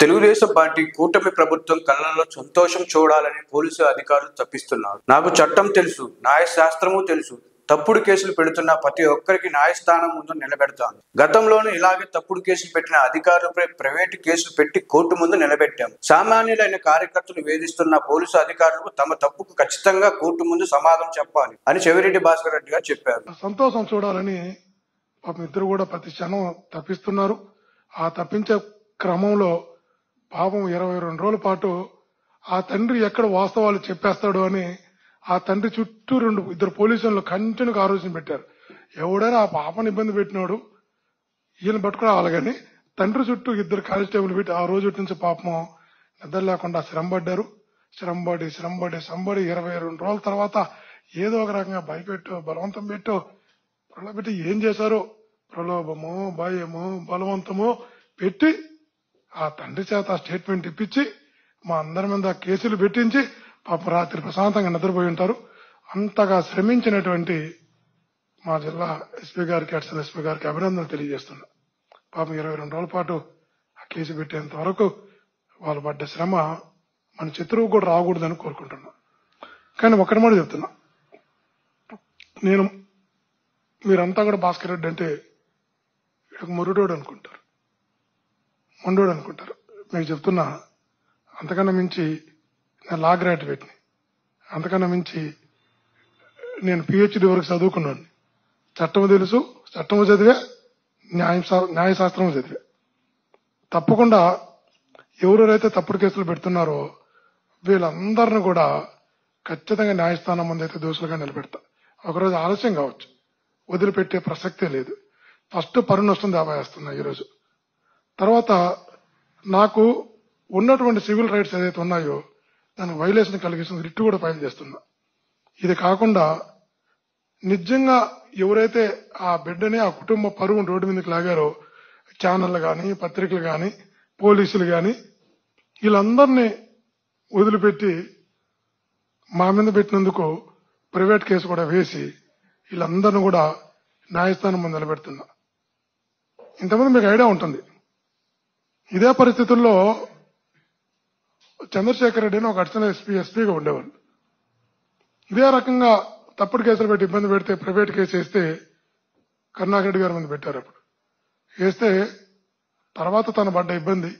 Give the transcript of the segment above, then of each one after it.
Telugu Desam party కూటమి ప్రభుత్వం కళ్ళల్లో సంతోషం చూడాలని పోలీసు అధికారులు తప్పిస్తున్నారు. నాకు చట్టం తెలుసు, న్యాయశాస్త్రము తెలుసు. తప్పుడు కేసులు పెడుతున్న ప్రతి ఒక్కరికి న్యాయస్థానం ముందు నిలబెడతాను. గతంలోనూ ఇలాగే తప్పుడు కేసులు పెట్టిన అధికారులపై ప్రైవేటు కేసులు పెట్టి కోర్టు ముందు నిలబెట్టాం. సామాన్యులైన కార్యకర్తలు వేధిస్తున్న పోలీసు అధికారులకు తమ తప్పుకు ఖచ్చితంగా కోర్టు ముందు సమాధానం చెప్పాలి అని చెవిరెడ్డి భాస్కర్ రెడ్డి గారు చెప్పారు. సంతోషం చూడాలని పాపం ఇద్దరు కూడా ప్రతి క్షణం తప్పిస్తున్నారు. ఆ తప్పించే క్రమంలో పాపం 22 రోజుల పాటు ఆ తండ్రి ఎక్కడ వాస్తవాలు చెప్పేస్తాడు అని ఆ తండ్రి చుట్టూ ఇద్దరు పోలీసులు కంటిన్యూగా ఆలోచన పెట్టారు. ఎవడైనా ఆ పాపను ఇబ్బంది పెట్టినాడు ఈయన పట్టుకురావాలి కానీ తండ్రి చుట్టూ ఇద్దరు కానిస్టేబుల్ పెట్టి ఆ రోజు నుంచి పాపం నిద్ర లేకుండా శ్రమపడ్డారు. శ్రమపడి 22 రోజుల తర్వాత ఏదో ఒక రకంగా భయపెట్టు బలవంతం పెట్టు ప్రలోభపెట్టి ఏం చేశారో ప్రలోభమో భయమో బలవంతమో పెట్టి ఆ తండ్రి చేత స్టేట్మెంట్ ఇప్పించి మా అందరి మీద కేసులు పెట్టించి పాపం రాత్రి ప్రశాంతంగా నిద్రపోయి ఉంటారు. అంతగా శ్రమించినటువంటి మా జిల్లా ఎస్పీ గారికి అడిషనల్ ఎస్పీ గారికి అభినందనలు తెలియజేస్తున్నా. పాపం 22 రోజుల పాటు ఆ కేసు పెట్టేంత వరకు వాళ్ళు పడ్డ శ్రమ మన శత్రువు కూడా రాకూడదని కోరుకుంటున్నా. కానీ ఒక్కటి మాట చెప్తున్నా, నేను మీరంతా కూడా భాస్కర్ రెడ్డి అంటే మురుడోడు అనుకుంటారు, మొండోడు అనుకుంటారు. మీకు చెప్తున్నా, అంతకన్నా మించి నేను లా గ్రాడ్యుయేట్ని, అంతకన్నా మించి నేను పిహెచ్డి వరకు చదువుకున్నాను. చట్టము తెలుసు, చట్టము చదివే, న్యాయశాస్త్రము చదివే. తప్పకుండా ఎవరెవరైతే తప్పుడు కేసులు పెడుతున్నారో వీళ్ళందరినీ కూడా ఖచ్చితంగా న్యాయస్థానం ముందు అయితే దోషులుగా నిలబెడతా. ఒకరోజు ఆలస్యం కావచ్చు, వదిలిపెట్టే ప్రసక్తే లేదు. ఫస్ట్ పరు నష్టం దావా వేస్తున్నా ఈరోజు. తర్వాత నాకు ఉన్నటువంటి సివిల్ రైట్స్ ఏదైతే ఉన్నాయో దానికి వైలేషన్ కలిగిస్తుంది రిట్ కూడా ఫైల్ చేస్తున్నా. ఇది కాకుండా నిజంగా ఎవరైతే ఆ బిడ్డని ఆ కుటుంబ పరువును రోడ్డు మీదకి లాగారో ఛానళ్లు గాని పత్రికలు గాని పోలీసులు గాని వీళ్ళందరినీ వదిలిపెట్టి మా మీద పెట్టినందుకు ప్రైవేట్ కేసు కూడా వేసి వీళ్ళందరినీ కూడా న్యాయస్థానం ముందు నిలబెడుతున్నా. ఇంతమంది మీకు ఐడియా ఉంటుంది. ఇదే పరిస్థితుల్లో చంద్రశేఖర్ రెడ్డి అని ఒక అడిషనల్ ఎస్పీగా ఉండేవాళ్ళు. ఇదే రకంగా తప్పుడు కేసులు పెట్టి ఇబ్బంది పెడితే ప్రైవేట్ కేసు వేస్తే కరుణాకర్ రెడ్డి గారి మీద పెట్టారు. అప్పుడు వేస్తే తర్వాత తను పడ్డ ఇబ్బంది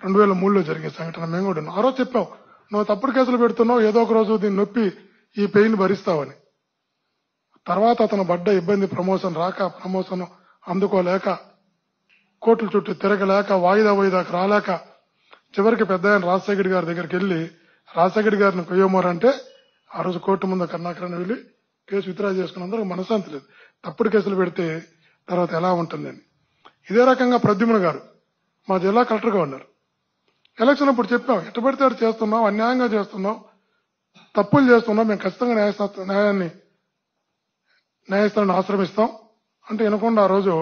2003లో జరిగే సంఘటన మేము కూడా ఆ రోజు చెప్పాం, నువ్వు తప్పుడు కేసులు పెడుతున్నావు, ఏదో ఒక రోజు దీన్ని నొప్పి ఈ పెయిన్ భరిస్తావని. తర్వాత అతను పడ్డ ఇబ్బంది ప్రమోషన్ రాక, ప్రమోషన్ అందుకోలేక, కోర్టుల చుట్టూ తిరగలేక, వాయిదాకు రాలేక చివరికి పెద్ద ఆయన రాజశేఖర్ గారి దగ్గరికి వెళ్లి రాజశేఖర్ గారిని కొయ్యమోరంటే ఆ రోజు కోర్టు ముందు కరుణాకరన్ వెళ్లి కేసు విత్డ్రా చేసుకున్నందుకు మనశ్శాంతి లేదు. తప్పుడు కేసులు పెడితే తర్వాత ఎలా ఉంటుందని. ఇదే రకంగా ప్రద్యుమ్న గారు మా జిల్లా కలెక్టర్గా ఉన్నారు. ఎలక్షన్ అప్పుడు చెప్పాం, ఎట్ట పడితే అటు చేస్తున్నాం, అన్యాయంగా చేస్తున్నాం, తప్పులు చేస్తున్నాం, మేము ఖచ్చితంగా న్యాయస్థానాన్ని ఆశ్రమిస్తాం అంటే వినకుండా ఆ రోజు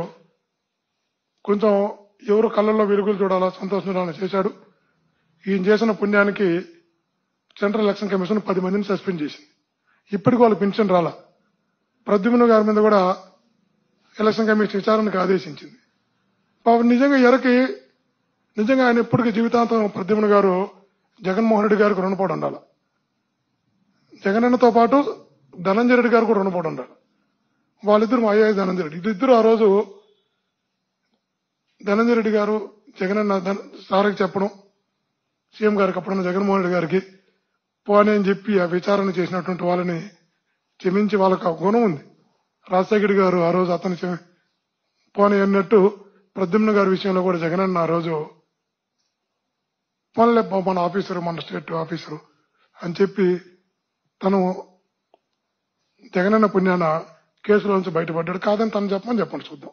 కొంచెం ఎవరు కళ్ళల్లో వెలుగులు చూడాలా, సంతోషం చూడాలని చేశాడు. ఈయన చేసిన పుణ్యానికి సెంట్రల్ ఎలక్షన్ కమిషన్ 10 మందిని సస్పెండ్ చేసింది. ఇప్పటికి వాళ్ళు పెన్షన్ రాలా. ప్రద్యుమ్న గారి మీద కూడా ఎలక్షన్ కమిషన్ విచారణకు ఆదేశించింది. పాపం నిజంగా ఆయన ఇప్పటికీ జీవితాంతం ప్రద్యుమ్న గారు జగన్మోహన్ రెడ్డి గారికి రుణపడి ఉండాలి. జగనన్నతో పాటు ధనంజయ రెడ్డి గారు కూడా రుణపడి ఉండాలి. వాళ్ళిద్దరు మా అయ్యాయి ధనంజయ రెడ్డి. వీళ్ళిద్దరూ ఆ రోజు ధనంజయ రెడ్డి గారు జగనన్న సార్కి చెప్పడం, సీఎం గారికి అప్పుడున్న జగన్మోహన్ రెడ్డి గారికి పోనీ అని చెప్పి ఆ విచారణ చేసినటువంటి వాళ్ళని క్షమించి వాళ్ళకు ఆ గుణం ఉంది. రాజశేఖర్ గారు ఆ రోజు అతను పోనీ అన్నట్టు ప్రద్యుమ్న గారి విషయంలో కూడా జగనన్న ఆ రోజు పోన్లే మన ఆఫీసరు, మన స్టేట్ ఆఫీసరు అని చెప్పి తను జగనన్న పుణ్యాన కేసులోంచి బయటపడ్డాడు. కాదని తను చెప్పండి చూద్దాం.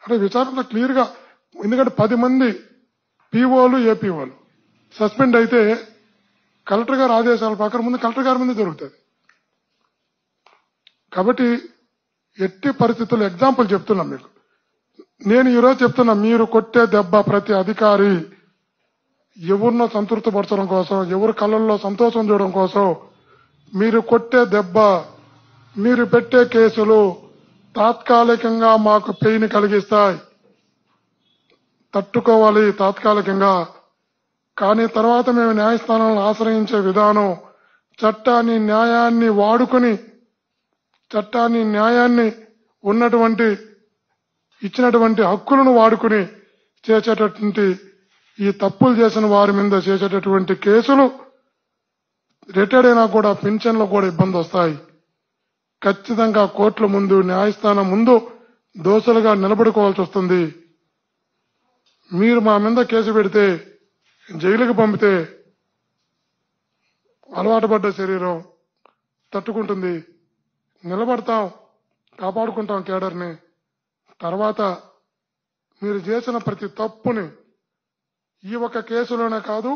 అంటే విచారణ క్లియర్ గా, ఎందుకంటే 10 మంది పీఓలు ఏపీఓలు సస్పెండ్ అయితే కలెక్టర్ గారి ఆదేశాల ప్రకారం ముందు కలెక్టర్ గారి మీద జరుగుతుంది. కాబట్టి ఎట్టి పరిస్థితుల్లో ఎగ్జాంపుల్ చెప్తున్నాం మీకు. నేను ఈరోజు చెప్తున్నా, మీరు కొట్టే దెబ్బ ప్రతి అధికారి ఎవరినో సంతృప్తిపరచడం కోసం, ఎవరి కళ్ళల్లో సంతోషం చూడడం కోసం మీరు కొట్టే దెబ్బ, మీరు పెట్టే కేసులు తాత్కాలికంగా మాకు పెయిన్ కలిగిస్తాయి. తట్టుకోవాలి తాత్కాలికంగా. కానీ తర్వాత మేము న్యాయస్థానాలను ఆశ్రయించే విధానం చట్టాన్ని న్యాయాన్ని వాడుకొని చట్టాన్ని న్యాయాన్ని ఉన్నటువంటి ఇచ్చినటువంటి హక్కులను వాడుకుని చేసేటటువంటి ఈ తప్పులు చేసిన వారి మీద చేసేటటువంటి కేసులు రిటైర్డ్ అయినా కూడా పింఛన్లకు కూడా ఇబ్బంది వస్తాయి. ఖచ్చితంగా కోర్టుల ముందు న్యాయస్థానం ముందు దోషులుగా నిలబడుకోవాల్సి వస్తుంది. మీరు మా మీద కేసు పెడితే జైలుకి పంపితే అలవాటు పడ్డ శరీరం తట్టుకుంటుంది. నిలబడతాం, కాపాడుకుంటాం కేడర్ని. తర్వాత మీరు చేసిన ప్రతి తప్పుని ఈ ఒక్క కేసులోనే కాదు,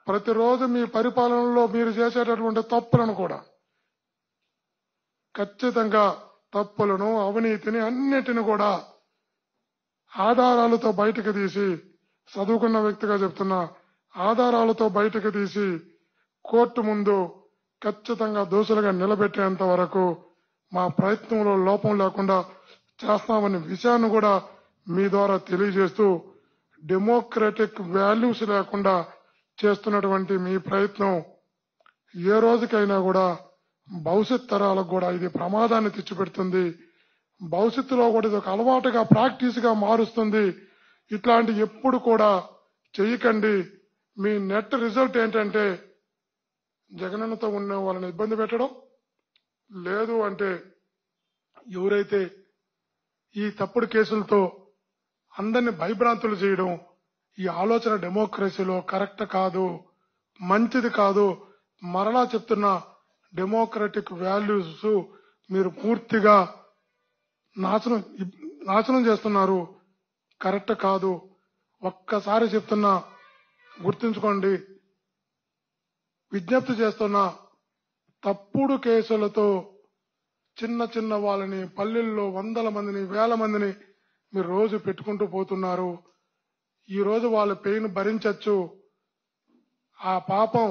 ప్రతిరోజు మీ పరిపాలనలో మీరు చేసేటటువంటి తప్పులను కూడా ఖచ్చితంగా తప్పులను అవినీతిని అన్నిటిని కూడా ఆధారాలతో బయటకు తీసి, చదువుకున్న వ్యక్తిగా చెప్తున్నా, ఆధారాలతో బయటకు తీసి కోర్టు ముందు ఖచ్చితంగా దోషులుగా నిలబెట్టేంత వరకు మా ప్రయత్నంలో లోపం లేకుండా చేస్తామనే విషయాన్ని కూడా మీ ద్వారా తెలియజేస్తూ, డెమోక్రటిక్ వాల్యూస్ లేకుండా చేస్తున్నటువంటి మీ ప్రయత్నం ఏ రోజుకైనా కూడా భవిష్యత్ తరాలకు కూడా ఇది ప్రమాదాన్ని తెచ్చిపెడుతుంది. భవిష్యత్తులో కూడా ఇది ఒక అలవాటుగా ప్రాక్టీస్ గా మారుస్తుంది. ఇట్లాంటి ఎప్పుడు కూడా చేయకండి. మీ నెట్ రిజల్ట్ ఏంటంటే జగనన్నతో ఉన్న వాళ్ళని ఇబ్బంది పెట్టడం, లేదు అంటే ఎవరైతే ఈ తప్పుడు కేసులతో అందరిని భయభ్రాంతులు చేయడం, ఈ ఆలోచన డెమోక్రసీలో కరెక్ట్ కాదు, మంచిది కాదు. మరలా చెప్తున్నా, డెమోక్రటిక్ వాల్యూస్ మీరు పూర్తిగా నాశనం చేస్తున్నారు. కరెక్ట్ కాదు. ఒక్కసారి చెప్తున్నా, గుర్తుంచుకోండి. విజ్ఞప్తి చేస్తున్నా, తప్పుడు కేసులతో చిన్న చిన్న వాళ్ళని పల్లెల్లో 100 మందిని 1000 మందిని మీరు రోజు పెట్టుకుంటూ పోతున్నారు. ఈ రోజు వాళ్ళ పెయిన్ భరించచ్చు. ఆ పాపం